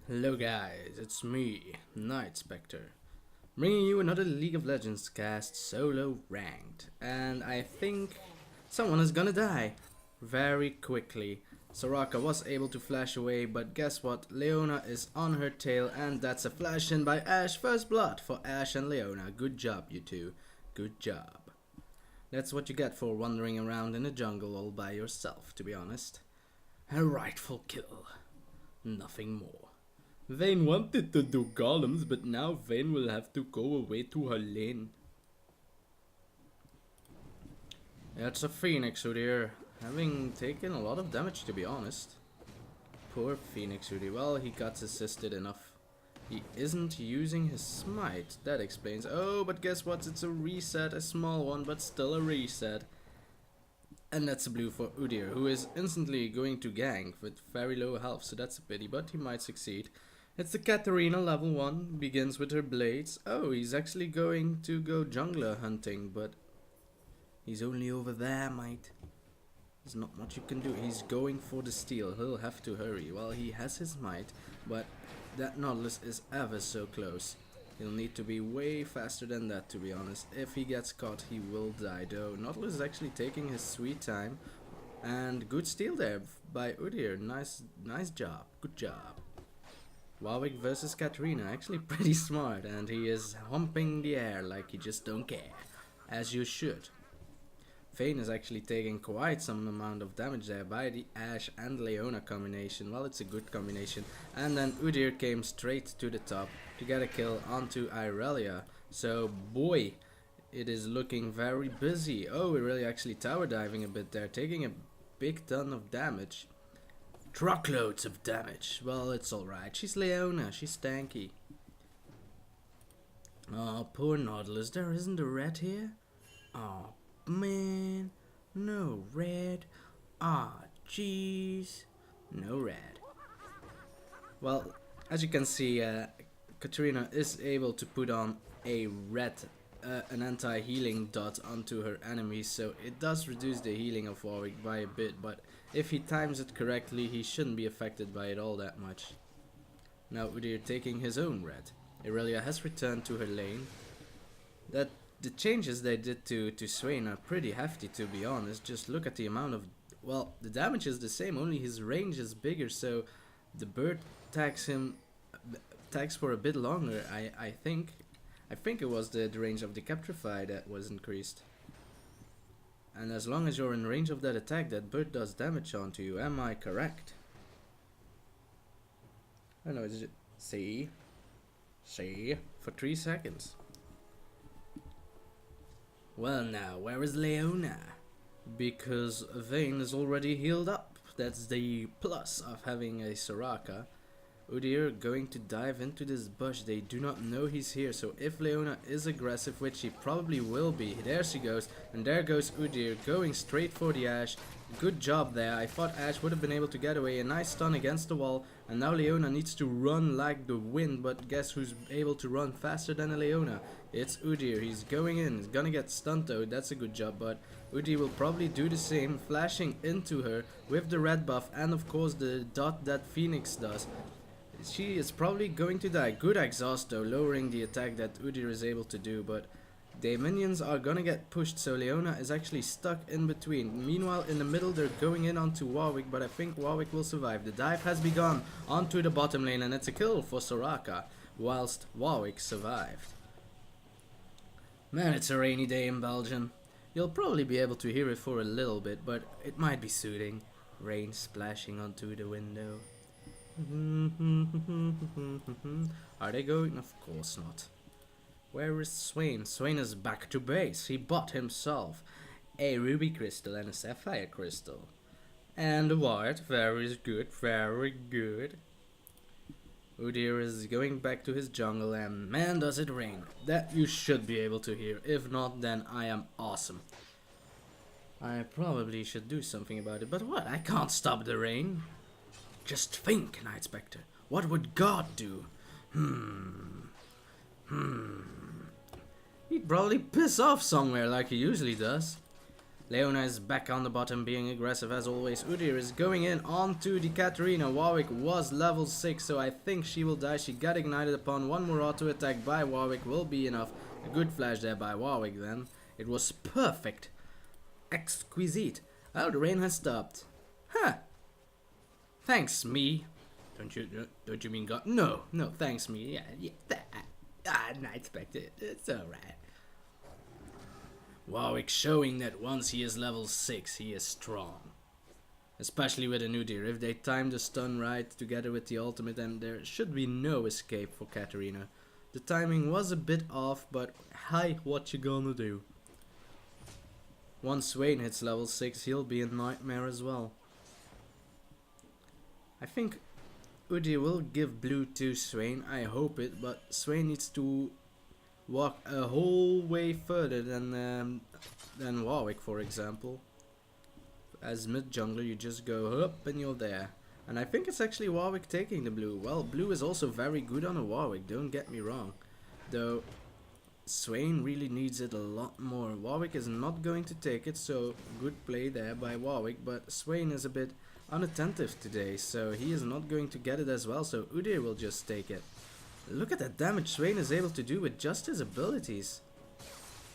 Hello guys, it's me, Nightspectre, bringing you another League of Legends cast solo ranked, and I think someone is gonna die very quickly. Soraka was able to flash away, but guess what? Leona is on her tail, and that's a flash in by Ashe. First blood for Ashe and Leona. Good job, you two. Good job. That's what you get for wandering around in the jungle all by yourself, to be honest. A rightful kill. Nothing more. Vayne wanted to do golems, but now Vayne will have to go away to her lane. It's a Phoenix Udyr, having taken a lot of damage, to be honest. Poor Phoenix Udyr. Well, he got assisted enough. He isn't using his smite. That explains. Oh, but guess what? It's a reset, a small one, but still a reset. And that's a blue for Udyr, who is instantly going to gank with very low health, so that's a pity, but he might succeed. It's the Katarina level 1, begins with her blades. Oh, he's actually going to go jungler hunting, but he's only over there, mate. There's not much you can do. He's going for the steal. He'll have to hurry. Well, he has his might, but that Nautilus is ever so close. He'll need to be way faster than that, to be honest. If he gets caught, he will die, though. Nautilus is actually taking his sweet time. And good steal there by Udyr. Nice job. Good job. Warwick versus Katarina. Actually pretty smart. And he is humping the air like he just don't care. As you should. Vayne is actually taking quite some amount of damage there by the Ashe and Leona combination. Well, it's a good combination. And then Udyr came straight to the top to get a kill onto Irelia. So, boy, it is looking very busy. Oh, we're really actually tower diving a bit there, taking a big ton of damage. Truckloads of damage. Well, it's alright. She's Leona. She's tanky. Oh, poor Nautilus. There isn't a red here? Oh, man, no red. Ah, jeez, no red. Well, as you can see, Katarina is able to put on a red, an anti-healing dot onto her enemies, so it does reduce the healing of Warwick by a bit, but if he times it correctly, he shouldn't be affected by it all that much. Now Udyr taking his own red. Irelia has returned to her lane. The changes they did to Swain are pretty hefty, to be honest. Just look at the amount of... Well, the damage is the same, only his range is bigger, so the bird tags for a bit longer, I think. I think it was the range of the Captrify that was increased. And as long as you're in range of that attack, that bird does damage onto you. Am I correct? I know, is it... See? For 3 seconds. Well now, where is Leona? Because Vayne is already healed up. That's the plus of having a Soraka. Udyr going to dive into this bush. They do not know he's here, so if Leona is aggressive, which she probably will be, there she goes, and there goes Udyr going straight for the Ashe. Good job there. I thought Ashe would have been able to get away. A nice stun against the wall, and now Leona needs to run like the wind, but guess who's able to run faster than a Leona? It's Udyr. He's going in. He's gonna get stunned though. That's a good job, but Udyr will probably do the same, flashing into her with the red buff and of course the dot that Phoenix does. She is probably going to die. Good exhaust though, lowering the attack that Udyr is able to do, but the minions are gonna get pushed, so Leona is actually stuck in between. Meanwhile, in the middle they're going in onto Warwick, but I think Warwick will survive. The dive has begun onto the bottom lane, and it's a kill for Soraka, whilst Warwick survived. Man, it's a rainy day in Belgium. You'll probably be able to hear it for a little bit, but it might be soothing. Rain splashing onto the window. Are they going? Of course not. Where is Swain? Swain is back to base. He bought himself a ruby crystal and a sapphire crystal. And a ward. Very good, very good. Udyr is going back to his jungle, and man does it rain. That you should be able to hear. If not, then I am awesome. I probably should do something about it, but what? I can't stop the rain. Just think, Nightspectre. What would God do? He'd probably piss off somewhere like he usually does. Leona is back on the bottom, being aggressive as always. Udyr is going in onto the Katarina. Warwick was level 6, so I think she will die. She got ignited upon. One more auto attack by Warwick will be enough. A good flash there by Warwick then. It was perfect. Exquisite. Oh, the rain has stopped. Huh. Thanks, me. Don't you mean God? No, thanks, me. Yeah. Nightspectre. It's alright. Warwick showing that once he is level 6, he is strong. Especially with an Udyr. If they time the stun right together with the ultimate, then there should be no escape for Katarina. The timing was a bit off, but hi, what you gonna do? Once Swain hits level 6, he'll be a nightmare as well. I think Udyr will give blue to Swain, I hope it, but Swain needs to walk a whole way further than Warwick, for example. As mid jungler, you just go up and you're there. And I think it's actually Warwick taking the blue. Well, blue is also very good on a Warwick, don't get me wrong. Though Swain really needs it a lot more. Warwick is not going to take it, so good play there by Warwick. But Swain is a bit unattentive today, so he is not going to get it as well. So Udyr will just take it. Look at that damage Swain is able to do with just his abilities.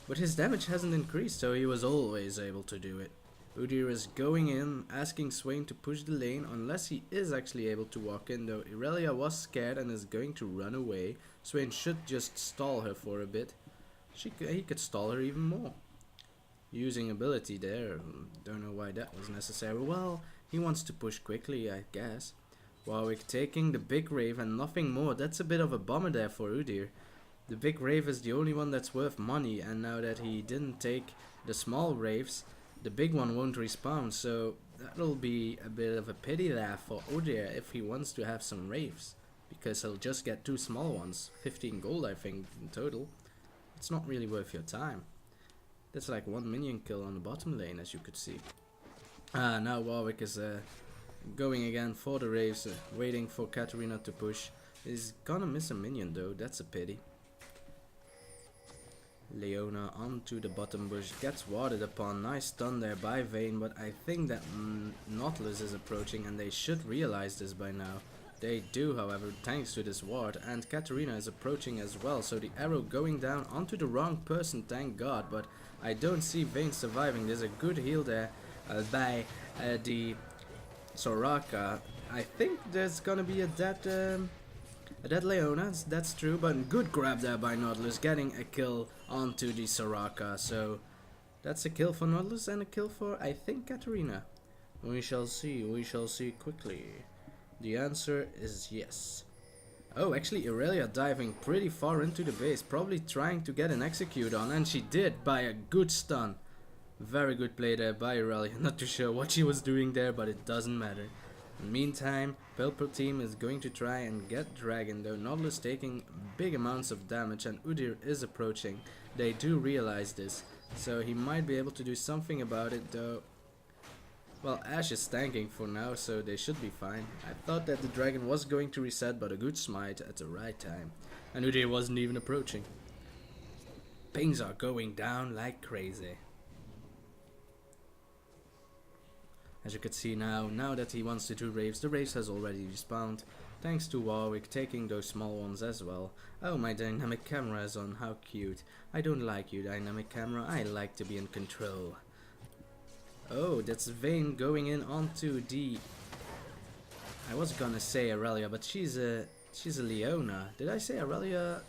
But his damage hasn't increased, so he was always able to do it. Udyr is going in, asking Swain to push the lane, unless he is actually able to walk in, though Irelia was scared and is going to run away. Swain should just stall her for a bit. He could stall her even more. Using ability there, don't know why that was necessary. Well, he wants to push quickly, I guess. Warwick taking the big wave and nothing more. That's a bit of a bummer there for Udyr. The big wave is the only one that's worth money, and now that he didn't take the small waves, the big one won't respawn, so that'll be a bit of a pity there for Udyr if he wants to have some waves, because he'll just get 2 small ones. 15 gold I think in total. It's not really worth your time. That's like 1 minion kill on the bottom lane, as you could see. Now Warwick is going again for the raves, waiting for Katarina to push. He's gonna miss a minion though, that's a pity. Leona onto the bottom bush, gets warded upon. Nice stun there by Vayne, but I think that Nautilus is approaching and they should realize this by now. They do, however, thanks to this ward, and Katarina is approaching as well, so the arrow going down onto the wrong person, thank God, but I don't see Vayne surviving. There's a good heal there by the Soraka. I think there's gonna be a dead Leona, that's true, but good grab there by Nautilus, getting a kill onto the Soraka. So that's a kill for Nautilus and a kill for, I think, Katarina. We shall see quickly. The answer is yes. Oh, actually Irelia diving pretty far into the base, probably trying to get an execute on, and she did by a good stun. Very good play there by Irelia. Not too sure what she was doing there, but it doesn't matter. In the meantime, Purple team is going to try and get Dragon, though Nautilus taking big amounts of damage and Udyr is approaching. They do realize this, so he might be able to do something about it, though. Well, Ashe is tanking for now, so they should be fine. I thought that the Dragon was going to reset, but a good smite at the right time. And Udyr wasn't even approaching. Pings are going down like crazy. As you can see now that he wants to do raves, the raves has already respawned. Thanks to Warwick taking those small ones as well. Oh, my dynamic camera is on, how cute. I don't like you, dynamic camera, I like to be in control. Oh, that's Vayne going in onto the... I was gonna say Irelia, but she's a Leona. Did I say Irelia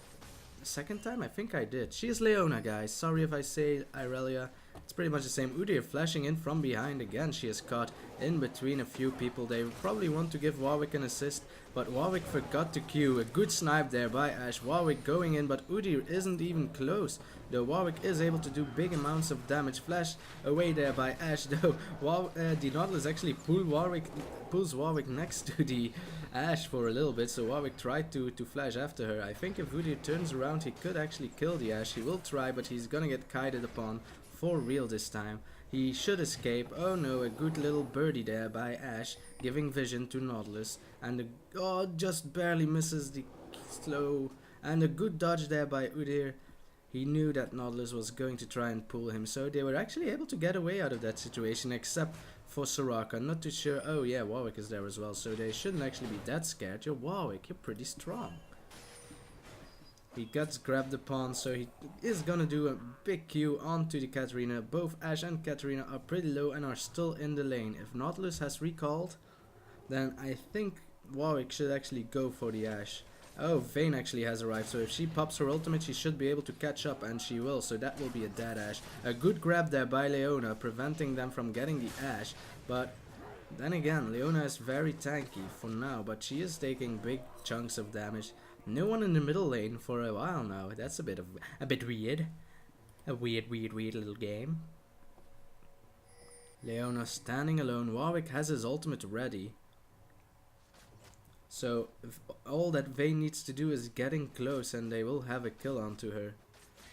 a second time? I think I did. She is Leona, guys. Sorry if I say Irelia. It's pretty much the same. Udyr flashing in from behind again. She is caught in between a few people. They probably want to give Warwick an assist, but Warwick forgot to Q. A good snipe there by Ashe. Warwick going in, but Udyr isn't even close. Though Warwick is able to do big amounts of damage. Flash away there by Ashe. Though the Nautilus actually pulls Warwick next to the Ashe for a little bit. So Warwick tried to flash after her. I think if Udyr turns around, he could actually kill the Ashe. He will try, but he's gonna get kited upon for real this time. He should escape. Oh no, a good little birdie there by Ashe, giving vision to Nautilus. And just barely misses the slow. And a good dodge there by Udyr. He knew that Nautilus was going to try and pull him, so they were actually able to get away out of that situation, except for Soraka. Not too sure. Oh yeah, Warwick is there as well, so they shouldn't actually be that scared. You're Warwick, you're pretty strong. He gets grabbed upon, so he is gonna do a big Q onto the Katarina. Both Ashe and Katarina are pretty low and are still in the lane. If Nautilus has recalled, then I think Warwick should actually go for the Ashe. Oh, Vayne actually has arrived, so if she pops her ultimate, she should be able to catch up, and she will, so that will be a dead Ashe. A good grab there by Leona, preventing them from getting the Ashe, but then again, Leona is very tanky for now, but she is taking big chunks of damage. No one in the middle lane for a while now. That's a bit weird. A weird little game. Leona standing alone. Warwick has his ultimate ready. So all that Vayne needs to do is getting close and they will have a kill onto her.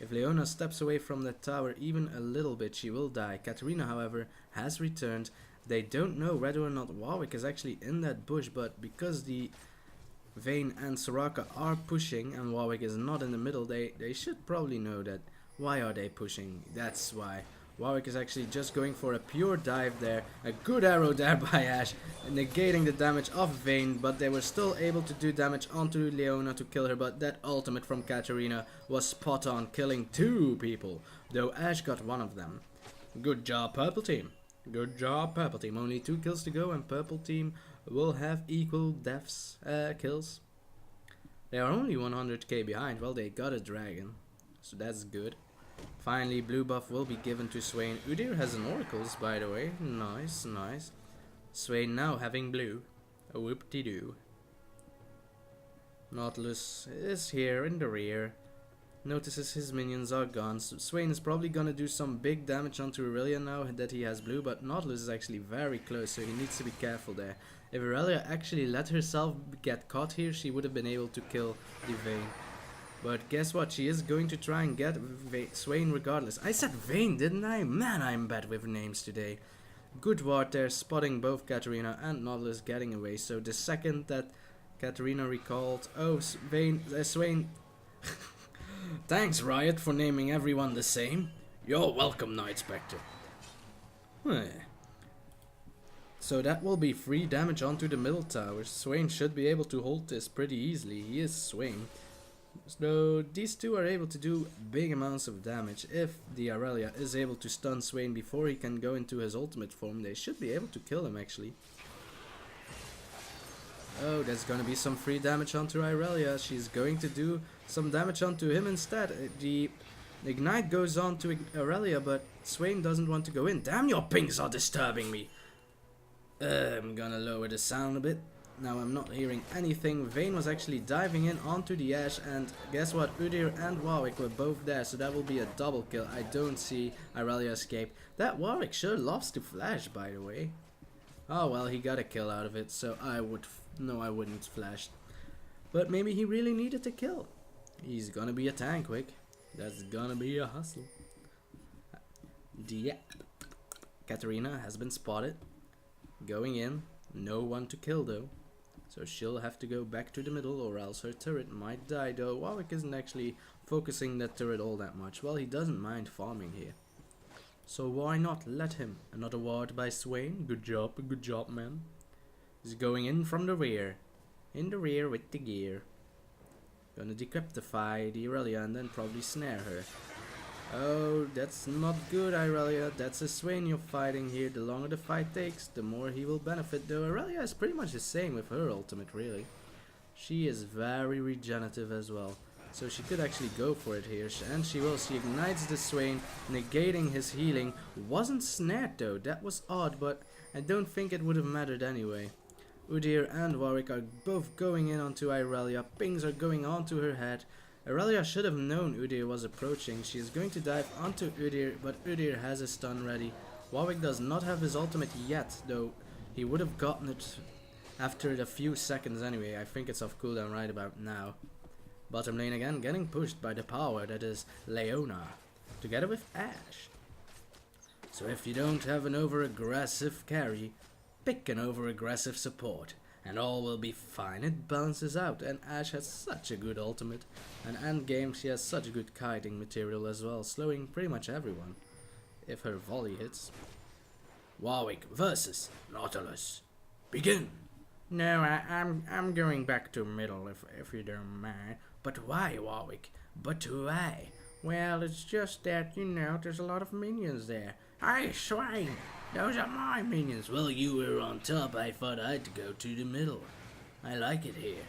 If Leona steps away from that tower even a little bit, she will die. Katarina, however, has returned. They don't know whether or not Warwick is actually in that bush, but because the Vayne and Soraka are pushing and Warwick is not in the middle, they should probably know that. Why are they pushing? That's why. Warwick is actually just going for a pure dive there. A good arrow there by Ashe, negating the damage of Vayne, but they were still able to do damage onto Leona to kill her, but that ultimate from Katarina was spot on, killing 2 people, though Ashe got 1 of them. Good job, Purple Team. Good job, Purple Team. Only 2 kills to go and Purple Team will have equal kills. They are only 100k behind. Well, they got a dragon, so that's good. Finally, blue buff will be given to Swain. Udyr has an oracles, by the way. Nice, nice. Swain now having blue. A whoop-de-doo. Nautilus is here in the rear. Notices his minions are gone. So Swain is probably gonna do some big damage onto Aurelia now that he has blue, but Nautilus is actually very close, so he needs to be careful there. If Aurelia actually let herself get caught here, she would have been able to kill the Vayne. But guess what? She is going to try and get Swain regardless. I said Vayne, didn't I? Man, I'm bad with names today. Good ward there, spotting both Katarina and Nautilus getting away. So the second that Katarina recalled... Oh, Swain... Thanks, Riot, for naming everyone the same. You're welcome, Nightspectre. So that will be free damage onto the middle tower. Swain should be able to hold this pretty easily. He is Swain. So these 2 are able to do big amounts of damage. If the Aurelia is able to stun Swain before he can go into his ultimate form, they should be able to kill him actually. Oh, there's gonna be some free damage onto Aurelia. She's going to do some damage onto him instead. The ignite goes on to Aurelia, but Swain doesn't want to go in. Damn, your pings are disturbing me. I'm gonna lower the sound a bit. Now I'm not hearing anything. Vayne was actually diving in onto the Ashe, and guess what? Udyr and Warwick were both there, so that will be a double kill. I don't see Aurelia escape. That Warwick sure loves to flash, by the way. Oh well, he got a kill out of it, so I wouldn't flash. But maybe he really needed to kill. He's gonna be a tank quick. That's gonna be a hustle. Yeah. Katarina has been spotted. Going in. No one to kill though. So she'll have to go back to the middle or else her turret might die, though Warwick isn't actually focusing that turret all that much. Well, he doesn't mind farming here. So why not let him? Another ward by Swain. Good job, man. He's going in from the rear. In the rear with the gear. Gonna decryptify the Aurelia and then probably snare her. Oh, that's not good, Aurelia. That's a Swain you're fighting here. The longer the fight takes, the more he will benefit. Though Aurelia is pretty much the same with her ultimate, really. She is very regenerative as well. So she could actually go for it here. And she will. She ignites the Swain, negating his healing. Wasn't snared though. That was odd, but I don't think it would have mattered anyway. Udyr and Warwick are both going in onto Aurelia. Pings are going onto her head. Aurelia should have known Udyr was approaching. She is going to dive onto Udyr, but Udyr has a stun ready. Warwick does not have his ultimate yet, though he would have gotten it after a few seconds anyway. I think it's off cooldown right about now. Bottom lane again, getting pushed by the power that is Leona, together with Ashe. So if you don't have an over-aggressive carry, pick an over-aggressive support. and all will be fine. It balances out, and Ashe has such a good ultimate. And endgame, she has such good kiting material as well, slowing pretty much everyone if her volley hits. Warwick versus Nautilus. Begin! No, I'm going back to middle if you don't mind. But why, Warwick? But why? Well, it's just that, you know, there's a lot of minions there. Hey, Swain! Those are my minions. Well, you were on top. I thought I'd go to the middle. I like it here.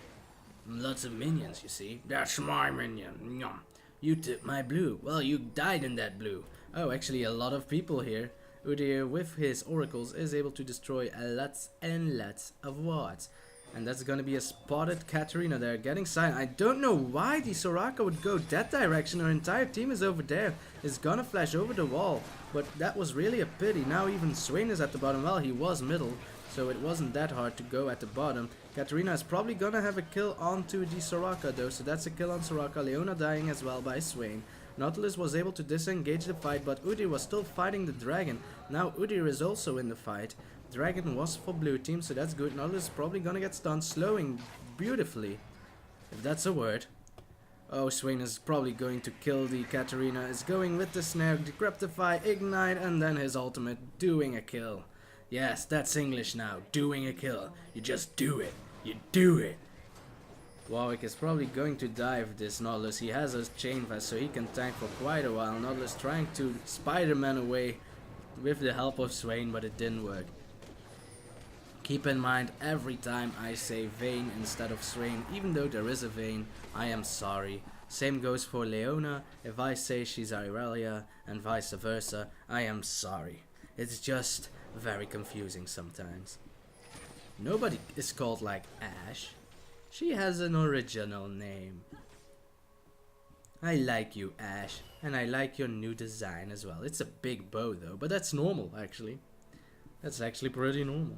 Lots of minions, you see. That's my minion. Yum. You took my blue. Well, you died in that blue. Oh, actually, a lot of people here. Udyr, with his oracles, is able to destroy lots and lots of wards. And that's gonna be a spotted Katarina there, getting silent. I don't know why the Soraka would go that direction. Her entire team is over there. Is gonna flash over the wall. But that was really a pity. Now even Swain is at the bottom. Well, he was middle, so it wasn't that hard to go at the bottom. Katarina is probably gonna have a kill onto the Soraka though, so that's a kill on Soraka. Leona dying as well by Swain. Nautilus was able to disengage the fight, but Udyr was still fighting the dragon. Now Udyr is also in the fight. Dragon was for blue team, so that's good. Nautilus is probably gonna get stunned, slowing beautifully, if that's a word. Oh, Swain is probably going to kill the Katarina. Is going with the snare, decryptify, ignite, and then his ultimate, doing a kill. Yes, that's English now, doing a kill. You just do it. You do it. Warwick is probably going to die with this Nautilus. He has a chain vest, so he can tank for quite a while. Nautilus trying to Spider-Man away with the help of Swain, but it didn't work. Keep in mind, every time I say Vayne instead of Swain, even though there is a Vayne, I am sorry. Same goes for Leona. If I say she's Irelia and vice versa, I am sorry. It's just very confusing sometimes. Nobody is called like Ashe. She has an original name. I like you, Ashe, and I like your new design as well. It's a big bow though, but that's normal actually. That's actually pretty normal.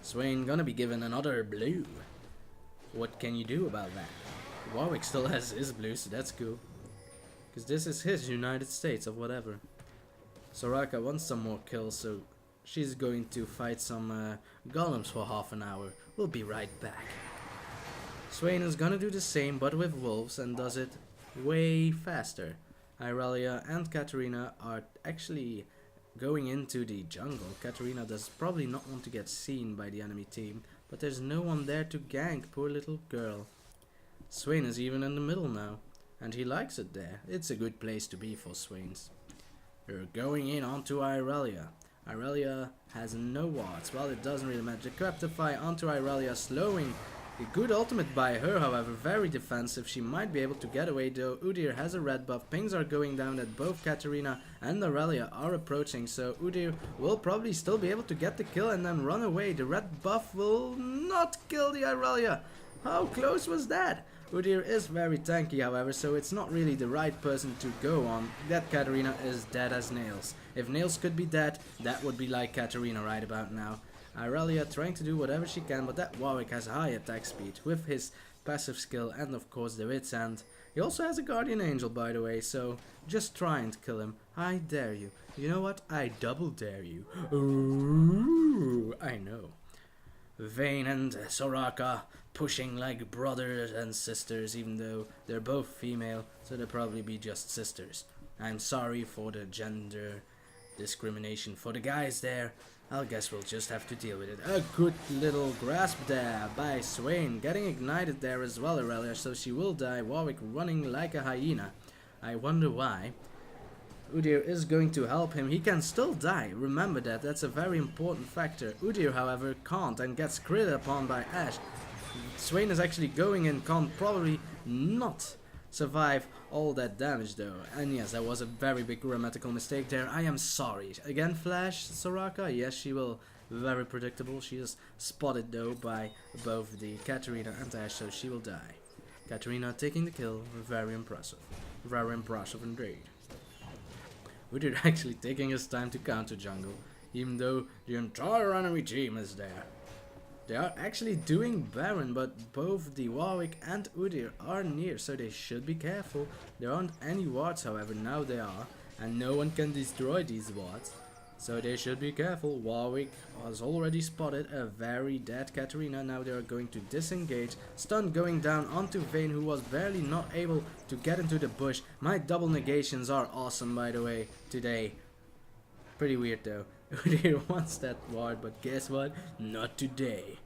Swain gonna be given another blue. What can you do about that? Warwick still has his blue, so that's cool. Because this is his United States of whatever. Soraka wants some more kills, so she's going to fight some golems for half an hour. We'll be right back. Swain is gonna do the same, but with wolves, and does it way faster. Irelia and Katarina are actually going into the jungle. Katarina does probably not want to get seen by the enemy team, but there's no one there to gank, poor little girl. Swain is even in the middle now, and he likes it there. It's a good place to be for Swains. You're going in onto Irelia. Irelia has no wards. Well, it doesn't really matter. Decryptify onto Irelia, slowing. A good ultimate by her, however, very defensive. She might be able to get away though. Udyr has a red buff. Pings are going down that both Katarina and Irelia are approaching, so Udyr will probably still be able to get the kill and then run away. The red buff will not kill the Irelia. How close was that? Udyr is very tanky, however, so it's not really the right person to go on. That Katarina is dead as nails. If nails could be dead, that would be like Katarina right about now. Irelia trying to do whatever she can, but that Warwick has high attack speed with his passive skill and of course the Wit's End. He also has a Guardian Angel, by the way, so just try and kill him. I dare you. You know what? I double dare you. Ooh, I know. Vayne and Soraka pushing like brothers and sisters, even though they're both female, so they'll probably be just sisters. I'm sorry for the gender discrimination for the guys there. I guess we'll just have to deal with it. A good little grasp there by Swain, getting ignited there as well, Irelia, so she will die. Warwick running like a hyena. I wonder why. Udyr is going to help him. He can still die. Remember that. That's a very important factor. Udyr, however, can't and gets critted upon by Ashe. Swain is actually going in, can't probably not survive all that damage though. And yes, that was a very big grammatical mistake there. I am sorry. Again, Flash Soraka. Yes, she will. Very predictable. She is spotted though by both the Katarina and Ashe, so she will die. Katarina taking the kill. Very impressive. Very impressive indeed. Udyr actually taking his time to counter jungle, even though the entire enemy team is there. They are actually doing Baron, but both the Warwick and Udyr are near, so they should be careful. There aren't any wards, however, now they are, and no one can destroy these wards. So they should be careful. Warwick has already spotted a very dead Katarina. Now they are going to disengage. Stun going down onto Vayne, who was barely not able to get into the bush. My double negations are awesome, by the way, today. Pretty weird though. Udyr wants that ward, but guess what? Not today.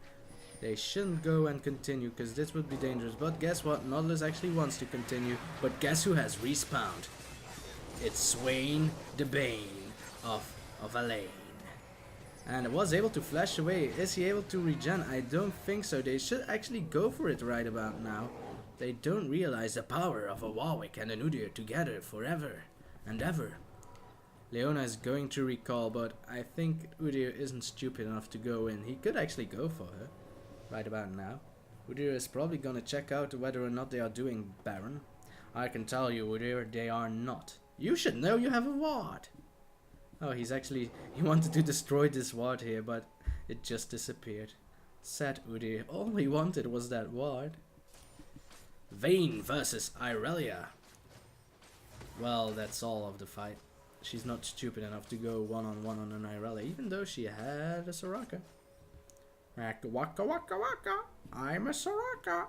They shouldn't go and continue, because this would be dangerous. But guess what? Nautilus actually wants to continue. But guess who has respawned? It's Swain the Bane of Alain. And was able to flash away. Is he able to regen? I don't think so. They should actually go for it right about now. They don't realize the power of a Warwick and an Udyr together forever and ever. Leona is going to recall, but I think Udyr isn't stupid enough to go in. He could actually go for her right about now. Udyr is probably gonna check out whether or not they are doing Baron. I can tell you, Udyr, they are not. You should know you have a ward. Oh, he wanted to destroy this ward here, but it just disappeared. Sad Udyr. All he wanted was that ward. Vayne versus Irelia. Well, that's all of the fight. She's not stupid enough to go one-on-one on an Irelia, even though she had a Soraka. Waka waka waka waka. I'm a Soraka.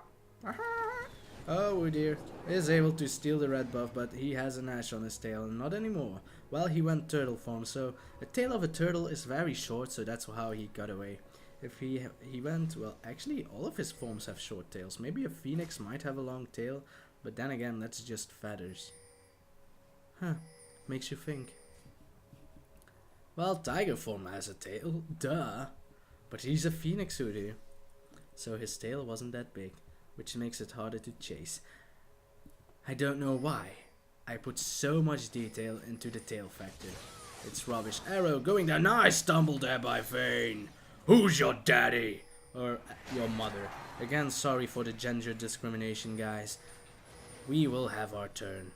Oh, Udyr is able to steal the red buff, but he has an ash on his tail, and not anymore. Well, he went turtle form, so a tail of a turtle is very short, so that's how he got away. If he went, well, actually all of his forms have short tails. Maybe a phoenix might have a long tail, but then again, that's just feathers. Huh, makes you think. Well, tiger form has a tail, duh. But he's a phoenix Udyr, so his tail wasn't that big, which makes it harder to chase. I don't know why I put so much detail into the tail factor. It's rubbish. Arrow going down. Nice stumble there by Vayne. Who's your daddy? Or your mother. Again, sorry for the gender discrimination, guys. We will have our turn.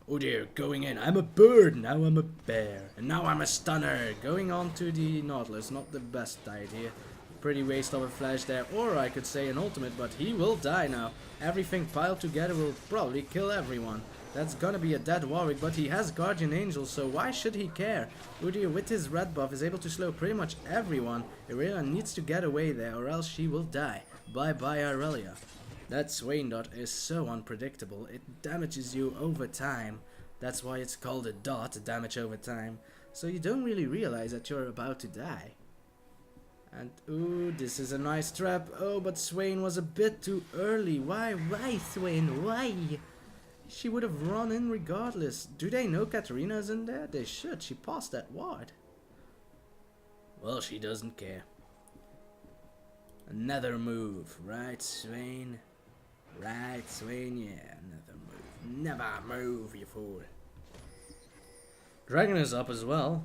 Udyr going in. I'm a bird. Now I'm a bear. And now I'm a stunner. Going on to the Nautilus. Not the best idea. Pretty waste of a flash there. Or I could say an ultimate. But he will die now. Everything piled together will probably kill everyone. That's gonna be a dead Warwick. But he has Guardian Angel. So why should he care? Udyr with his red buff is able to slow pretty much everyone. Irelia needs to get away there. Or else she will die. Bye bye Irelia. That Swain dot is so unpredictable, it damages you over time. That's why it's called a dot, damage over time. So you don't really realize that you're about to die. And ooh, this is a nice trap. Oh, but Swain was a bit too early. Why Swain, why? She would have run in regardless. Do they know Katarina is in there? They should, she passed that ward. Well, she doesn't care. Another move, right Swain? Right, Swain, yeah, another move. Never move, you fool. Dragon is up as well.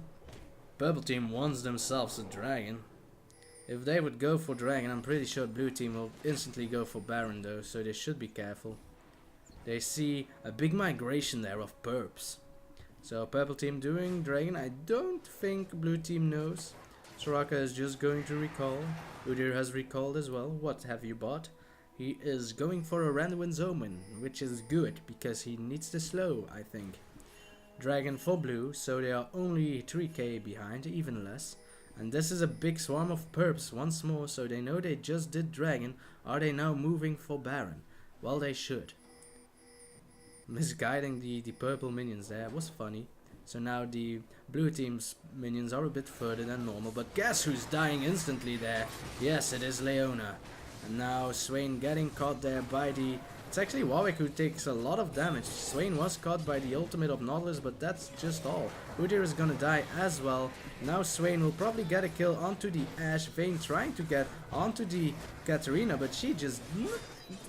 Purple team wants themselves a dragon. If they would go for dragon, I'm pretty sure blue team will instantly go for Baron though, so they should be careful. They see a big migration there of perps. So purple team doing dragon, I don't think blue team knows. Soraka is just going to recall. Udyr has recalled as well. What have you bought? He is going for a Randuin's Omen, which is good, because he needs the slow, I think. Dragon for blue, so they are only 3k behind, even less. And this is a big swarm of perps once more, so they know they just did dragon. Are they now moving for Baron? Well, they should. Misguiding the purple minions there was funny. So now the blue team's minions are a bit further than normal, but guess who's dying instantly there? Yes, it is Leona. And now Swain getting caught there by the... It's actually Warwick who takes a lot of damage. Swain was caught by the ultimate of Nautilus, but that's just all. Udyr is gonna die as well. Now Swain will probably get a kill onto the Ashe. Vayne trying to get onto the Katarina, but she just...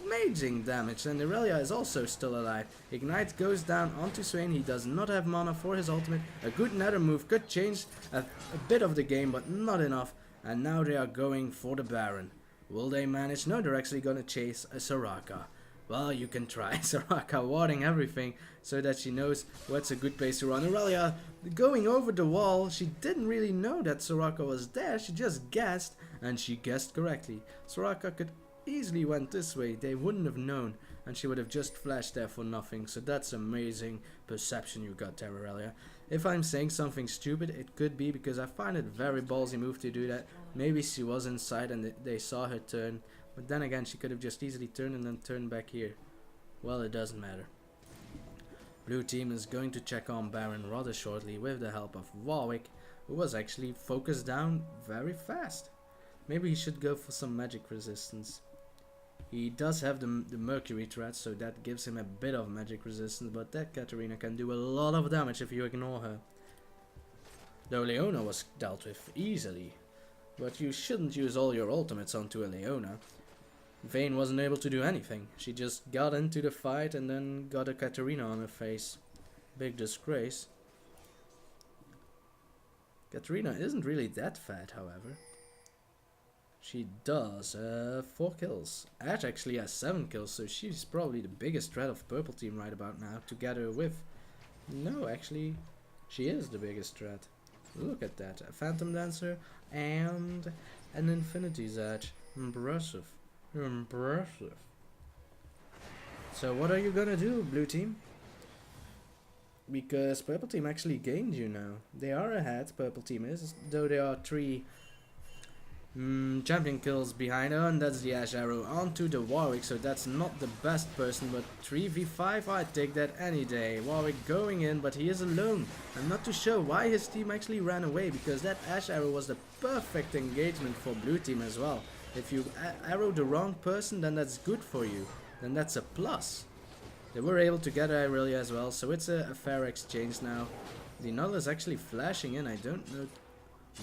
amazing damage, and Irelia is also still alive. Ignite goes down onto Swain. He does not have mana for his ultimate. A good nether move could change a bit of the game, but not enough. And now they are going for the Baron. Will they manage? No, they're actually gonna chase a Soraka. Well, you can try. Soraka warding everything so that she knows what's a good place to run. Irelia going over the wall. She didn't really know that Soraka was there. She just guessed, and she guessed correctly. Soraka could easily went this way. They wouldn't have known, and she would have just flashed there for nothing. So that's amazing perception you got there, Irelia. If I'm saying something stupid, it could be because I find it a very ballsy move to do that. Maybe she was inside and they saw her turn, but then again she could have just easily turned and then turned back here. Well, it doesn't matter. Blue team is going to check on Baron rather shortly with the help of Warwick, who was actually focused down very fast. Maybe he should go for some magic resistance. He does have the Mercury threat, so that gives him a bit of magic resistance, but that Katarina can do a lot of damage if you ignore her. Though Leona was dealt with easily, but you shouldn't use all your ultimates onto a Leona. Vayne wasn't able to do anything. She just got into the fight and then got a Katarina on her face. Big disgrace. Katarina isn't really that fat, however. She does 4 kills. Ash actually has 7 kills, so she's probably the biggest threat of purple team right about now, together with... No, actually, she is the biggest threat. Look at that. A Phantom Dancer and an Infinity's Edge. Impressive. Impressive. So what are you gonna do, blue team? Because purple team actually gained you now. They are ahead, purple team is, though there are 3 champion kills behind her, and that's the Ash Arrow onto the Warwick, so that's not the best person, but 3v5, I'd take that any day. Warwick going in, but he is alone. I'm not too sure why his team actually ran away, because that Ash Arrow was the perfect engagement for blue team as well. If you arrow the wrong person, then that's good for you. Then that's a plus. They were able to get Irelia as well, so it's a fair exchange now. The Null is actually flashing in, I don't know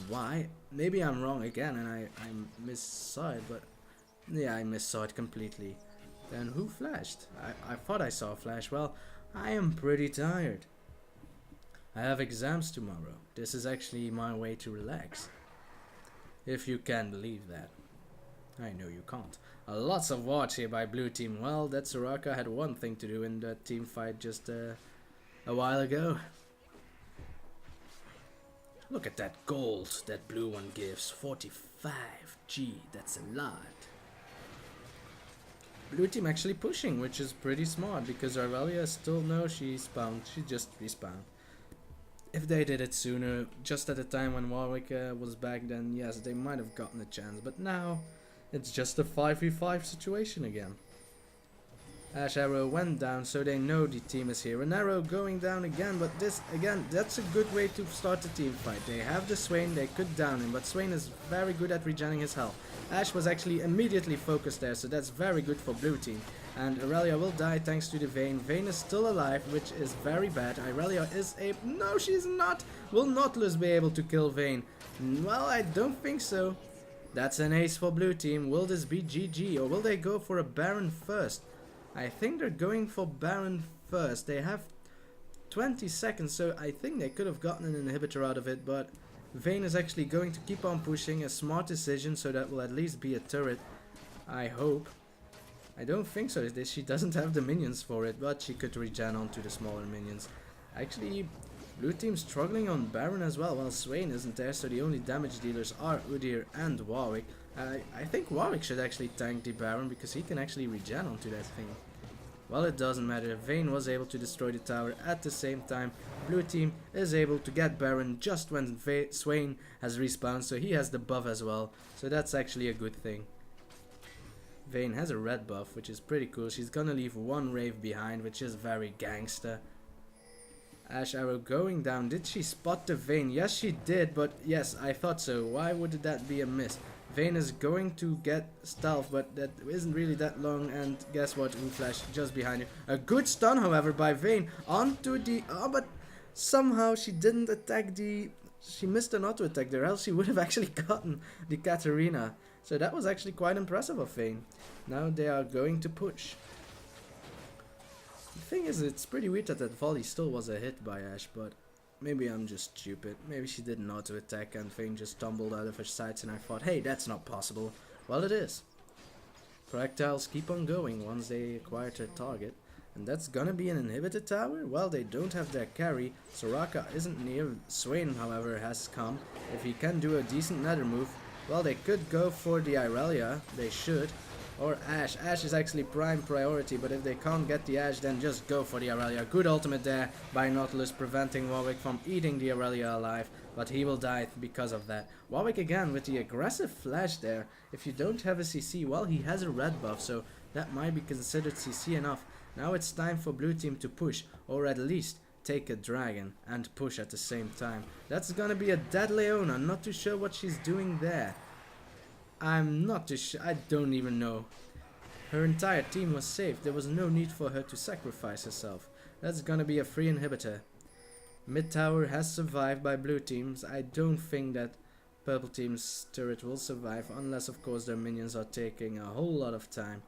why. Maybe I'm wrong again and I missaw it, but yeah, I missaw it completely. Then who flashed? I thought I saw a flash. Well, I am pretty tired. I have exams tomorrow. This is actually my way to relax. If you can believe that. I know you can't. Lots of watch here by blue team. Well, that Soraka had one thing to do in that team fight just a while ago. Look at that gold that blue one gives. 45. Gee, that's a lot. Blue team actually pushing, which is pretty smart because Irelia still knows she spawned. She just respawned. If they did it sooner, just at the time when Warwick was back, then yes, they might have gotten a chance. But now, it's just a 5v5 situation again. Ash Arrow went down, so they know the team is here. An arrow going down again, but this, again, that's a good way to start the team fight. They have the Swain, they could down him, but Swain is very good at regenerating his health. Ash was actually immediately focused there, so that's very good for blue team. And Irelia will die thanks to the Vayne. Vayne is still alive, which is very bad. Irelia is able... No, she's not! Will Nautilus be able to kill Vayne? Well, I don't think so. That's an ace for blue team. Will this be GG, or will they go for a Baron first? I think they're going for Baron first. They have 20 seconds, so I think they could have gotten an inhibitor out of it, but Vayne is actually going to keep on pushing. A smart decision, so that will at least be a turret. I hope. I don't think so. She doesn't have the minions for it, but she could regen onto the smaller minions. Actually, blue team's struggling on Baron as well. Well, Swain isn't there, so the only damage dealers are Udyr and Warwick. I think Warwick should actually tank the Baron because he can actually regen onto that thing. Well, it doesn't matter. Vayne was able to destroy the tower at the same time. Blue team is able to get Baron just when Swain has respawned, so he has the buff as well. So that's actually a good thing. Vayne has a red buff, which is pretty cool. She's gonna leave one Wraith behind, which is very gangster. Ash Arrow going down. Did she spot the Vayne? Yes, she did, but yes, I thought so. Why would that be a miss? Vayne is going to get stealth, but that isn't really that long, and guess what? Who flashed just behind her. A good stun, however, by Vayne onto the... Oh, but somehow she didn't attack the... She missed an auto attack there, else she would have actually gotten the Katarina. So that was actually quite impressive of Vayne. Now they are going to push. The thing is, it's pretty weird that volley still was a hit by Ash, but maybe I'm just stupid. Maybe she didn't auto attack and Vayne just tumbled out of her sights and I thought, hey, that's not possible. Well, it is. Projectiles keep on going once they acquire their target. And that's gonna be an inhibited tower? Well, they don't have their carry. Soraka isn't near. Swain, however, has come. If he can do a decent nether move, well, they could go for the Irelia. They should. or Ashe. Ashe is actually prime priority, but if they can't get the Ashe, then just go for the Aurelia. Good ultimate there by Nautilus, preventing Warwick from eating the Aurelia alive, but he will die because of that. Warwick again with the aggressive flash there. If you don't have a CC, well, he has a red buff, so that might be considered CC enough. Now it's time for blue team to push, or at least take a dragon and push at the same time. That's gonna be a dead Leona. Not too sure what she's doing there. I'm not too sure. I don't even know. Her entire team was safe. There was no need for her to sacrifice herself. That's gonna be a free inhibitor. Mid tower has survived by blue teams. I don't think that purple team's turret will survive, unless of course their minions are taking a whole lot of time.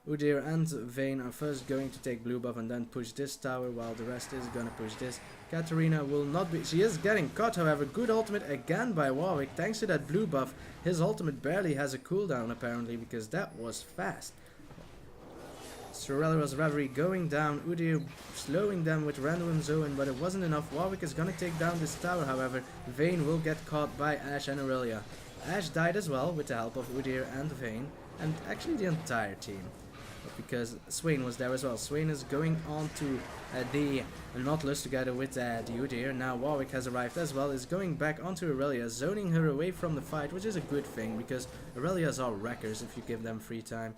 Udyr and Vayne are first going to take blue buff and then push this tower, while the rest is gonna push this. Katarina will not be... She is getting caught, however. Good ultimate again by Warwick. Thanks to that blue buff, his ultimate barely has a cooldown apparently, because that was fast. Sorello's Reverie going down. Udyr slowing them with random Zoan, but it wasn't enough. Warwick is gonna take down this tower, however. Vayne will get caught by Ashe and Aurelia. Ashe died as well with the help of Udyr and Vayne, and actually the entire team, because Swain was there as well. Swain is going on to the Nautilus together with the Udyr. Now Warwick has arrived as well, is going back onto Aurelia, zoning her away from the fight, which is a good thing, because Aurelias are wreckers if you give them free time.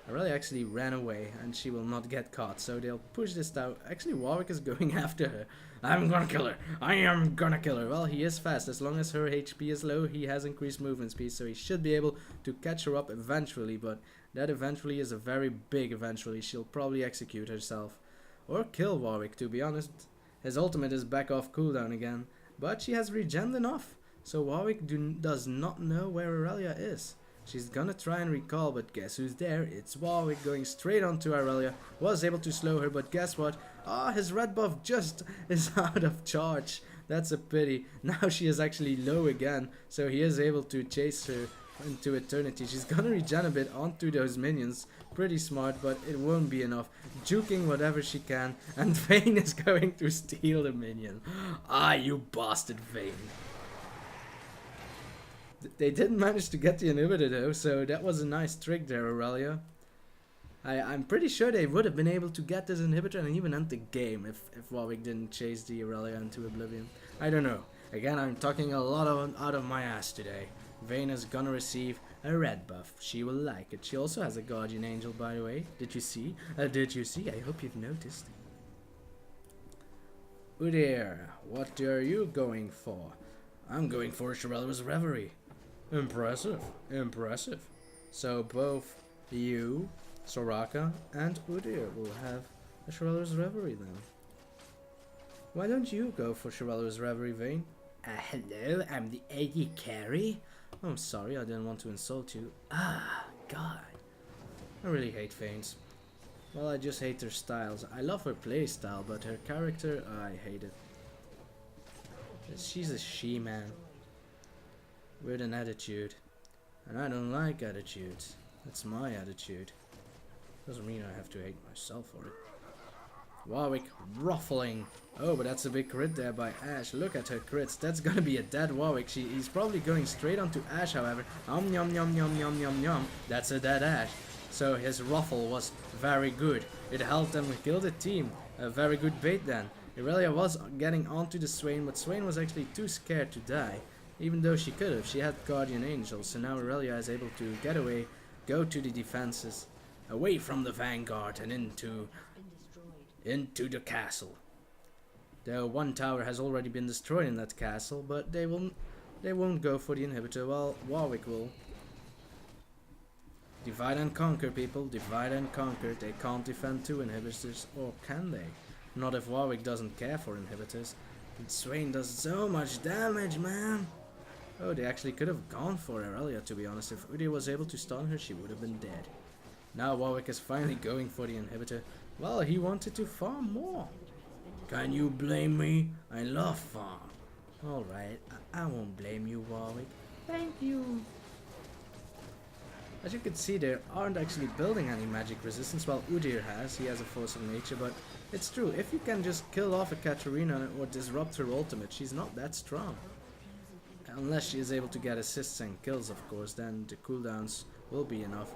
Aurelia actually ran away, and she will not get caught, so they'll push this down. Actually, Warwick is going after her. I'm gonna kill her. I am gonna kill her. Well, he is fast. As long as her HP is low, he has increased movement speed, so he should be able to catch her up eventually, but that eventually is a very big eventually. She'll probably execute herself. Or kill Warwick, to be honest. His ultimate is back off cooldown again, but she has regen enough, so Warwick does not know where Aurelia is. She's gonna try and recall, but guess who's there? It's Warwick going straight onto Aurelia. Was able to slow her, but guess what? Ah, his red buff just is out of charge. That's a pity. Now she is actually low again, so he is able to chase her into eternity. She's gonna regen a bit onto those minions. Pretty smart, but it won't be enough. Juking whatever she can, and Vayne is going to steal the minion. Ah, you bastard, Vayne. They didn't manage to get the inhibitor though, so that was a nice trick there, Aurelia. I'm pretty sure they would have been able to get this inhibitor and even end the game if Warwick didn't chase the Aurelia into oblivion. I don't know. Again, I'm talking a lot out of my ass today. Vayne is gonna receive a red buff. She will like it. She also has a guardian angel, by the way. Did you see? Did you see? I hope you've noticed. Udyr, what are you going for? I'm going for Sorello's Reverie. Impressive, impressive. So both you, Soraka, and Udyr will have a Sorello's Reverie then. Why don't you go for Sorello's Reverie, Vayne? Hello, I'm the AD carry. Oh, I'm sorry, I didn't want to insult you. Ah, God. I really hate Vayne's. Well, I just hate her styles. I love her playstyle, but her character, I hate it. She's a she-man with an attitude, and I don't like attitudes. That's my attitude. Doesn't mean I have to hate myself for it. Warwick ruffling. Oh, but that's a big crit there by Ashe. Look at her crits. That's gonna be a dead Warwick. He's probably going straight onto Ashe, however. Yum yum yum yum yum yum yum. That's a dead Ashe. So his ruffle was very good. It helped them kill the team. A very good bait then. Aurelia was getting onto the Swain, but Swain was actually too scared to die. Even though she could have. She had Guardian Angel. So now Aurelia is able to get away, go to the defenses, away from the Vanguard and into the castle. The one tower has already been destroyed in that castle, but they won't go for the inhibitor. Well, Warwick will. Divide and conquer, people. Divide and conquer. They can't defend two inhibitors, or can they? Not if Warwick doesn't care for inhibitors. And Swain does so much damage, man. Oh, they actually could have gone for Aurelia, to be honest. If Udyr was able to stun her, she would have been dead. Now Warwick is finally going for the inhibitor. Well, he wanted to farm more. Can you blame me? I love farm. Alright, I won't blame you, Warwick. Thank you. As you can see, they aren't actually building any magic resistance, while Udyr has. He has a force of nature, but it's true. If you can just kill off a Katarina or disrupt her ultimate, she's not that strong. Unless she is able to get assists and kills, of course, then the cooldowns will be enough.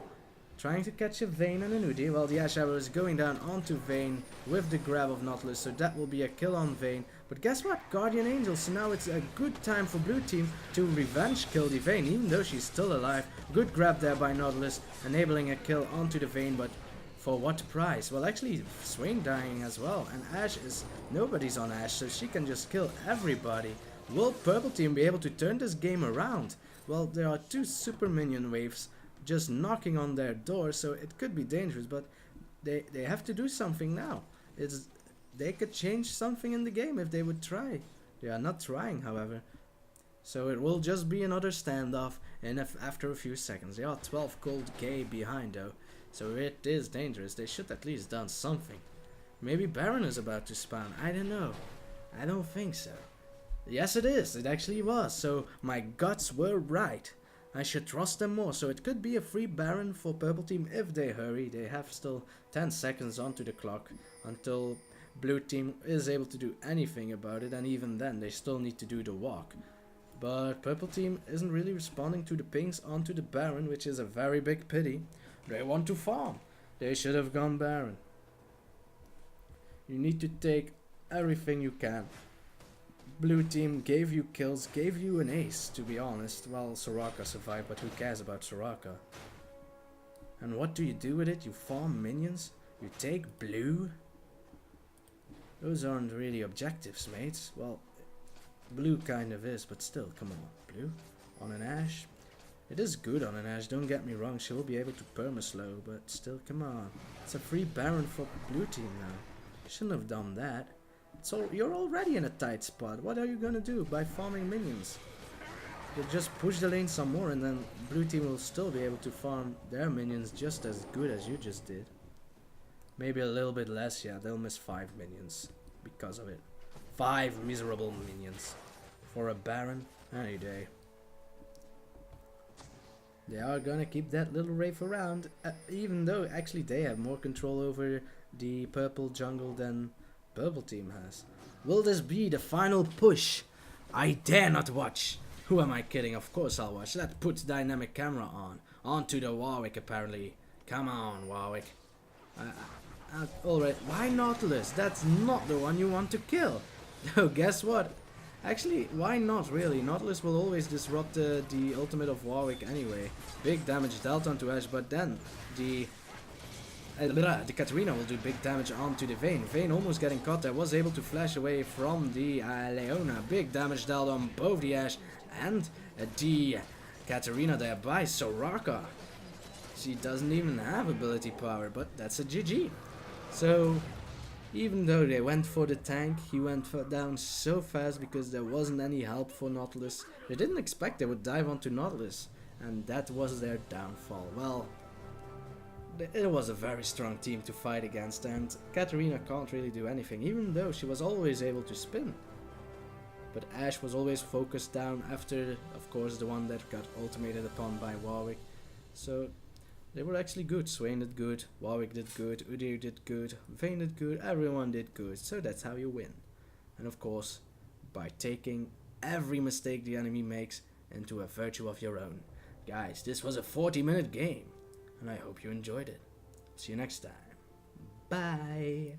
trying to catch a Vayne and an Udyr. Well, the Ash Arrow is going down onto Vayne with the grab of Nautilus, so that will be a kill on Vayne. But guess what? Guardian Angel, so now it's a good time for blue team to revenge kill the Vayne, even though she's still alive. Good grab there by Nautilus, enabling a kill onto the Vayne, but for what price? Well, actually, Swain dying as well, and Ashe is... nobody's on Ashe, so she can just kill everybody. Will purple team be able to turn this game around? Well, there are 2 super minion waves just knocking on their door, so it could be dangerous, but they have to do something now. They could change something in the game if they would try. They are not trying, however. So it will just be another standoff after a few seconds. They are 12 gold K behind though, so it is dangerous. They should at least done something. Maybe Baron is about to spawn. I don't know. I don't think so. Yes, it is. It actually was. So my guts were right. I should trust them more. So it could be a free Baron for purple team if they hurry. They have still 10 seconds onto the clock until blue team is able to do anything about it. And even then, they still need to do the walk. But purple team isn't really responding to the pings onto the Baron, which is a very big pity. They want to farm. They should have gone Baron. You need to take everything you can. Blue team gave you kills, gave you an ace, to be honest. Well, Soraka survived, but who cares about Soraka? And what do you do with it? You farm minions? You take blue? Those aren't really objectives, mates. Well, blue kind of is, but still, come on. Blue? On an Ashe? It is good on an Ashe, don't get me wrong. She will be able to perma-slow, but still, come on. It's a free Baron for blue team now. Shouldn't have done that. So you're already in a tight spot. What are you gonna do by farming minions? You just push the lane some more and then blue team will still be able to farm their minions just as good as you just did. Maybe a little bit less, yeah. They'll miss 5 minions because of it. 5 miserable minions. For a Baron, any day. They are gonna keep that little Wraith around, even though actually they have more control over the purple jungle than purple team has. Will this be the final push? I dare not watch. Who am I kidding? Of course I'll watch. Let's put dynamic camera on. Onto the Warwick apparently. Come on, Warwick. Alright, why Nautilus? That's not the one you want to kill. No, guess what? Actually, why not really? Nautilus will always disrupt the ultimate of Warwick anyway. Big damage dealt onto Ashe, but then the Katarina will do big damage onto the Vayne. Vayne almost getting caught there, was able to flash away from the Leona. Big damage dealt on both the Ashe and the Katarina there by Soraka. She doesn't even have ability power, but that's a GG. So, even though they went for the tank, he went down so fast because there wasn't any help for Nautilus. They didn't expect they would dive onto Nautilus, and that was their downfall. Well, it was a very strong team to fight against, and Katarina can't really do anything, even though she was always able to spin. But Ashe was always focused down after, of course, the one that got ultimated upon by Warwick. So they were actually good. Swain did good, Warwick did good, Udyr did good, Vayne did good, everyone did good. So that's how you win. And of course, by taking every mistake the enemy makes into a virtue of your own. Guys, this was a 40-minute game. And I hope you enjoyed it. See you next time. Bye.